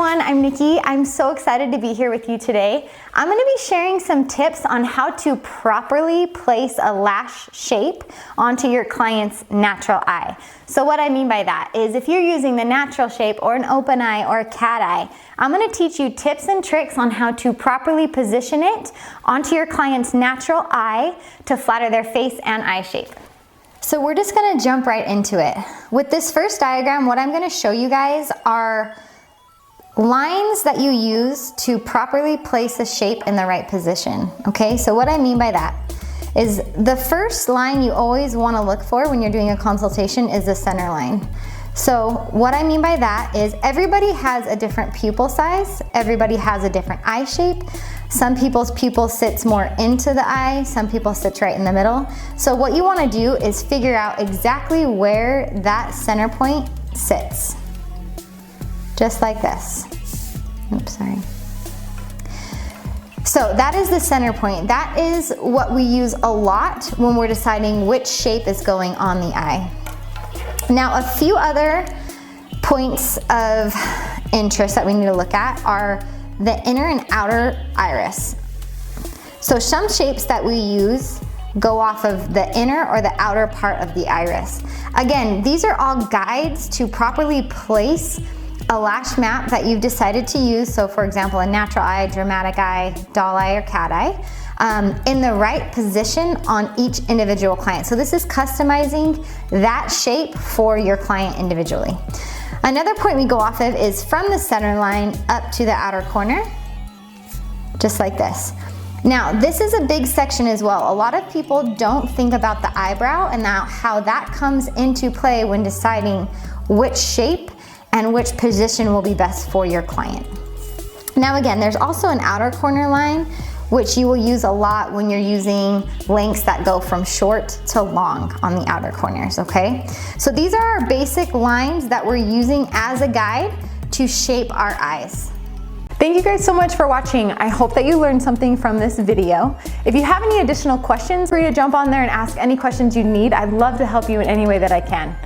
everyone, I'm Nikki. I'm so excited to be here with you today. I'm going to be sharing some tips on how to properly place a lash shape onto your client's natural eye. So what I mean by that is if you're using the natural shape or an open eye or a cat eye, I'm going to teach you tips and tricks on how to properly position it onto your client's natural eye to flatter their face and eye shape. So we're just going to jump right into it. With this first diagram, what I'm going to show you guys are lines that you use to properly place a shape in the right position. Okay, so what I mean by that is the first line you always want to look for when you're doing a consultation is the center line. So what I mean by that is everybody has a different pupil size, everybody has a different eye shape. Some people's pupil sits more into the eye, some people sits right in the middle. So what you want to do is figure out exactly where that center point sits. Just like this. Oops, sorry. So that is the center point. That is what we use a lot when we're deciding which shape is going on the eye. Now, a few other points of interest that we need to look at are the inner and outer iris. So some shapes that we use go off of the inner or the outer part of the iris. Again, these are all guides to properly place a lash map that you've decided to use. So for example, a natural eye, dramatic eye, doll eye, or cat eye, in the right position on each individual client. So this is customizing that shape for your client individually. Another point we go off of is from the center line up to the outer corner, just like this. Now, this is a big section as well. A lot of people don't think about the eyebrow and how that comes into play when deciding which shape and which position will be best for your client. Now again, there's also an outer corner line, which you will use a lot when you're using lengths that go from short to long on the outer corners, okay? So these are our basic lines that we're using as a guide to shape our eyes. Thank you guys so much for watching. I hope that you learned something from this video. If you have any additional questions, feel free to jump on there and ask any questions you need. I'd love to help you in any way that I can.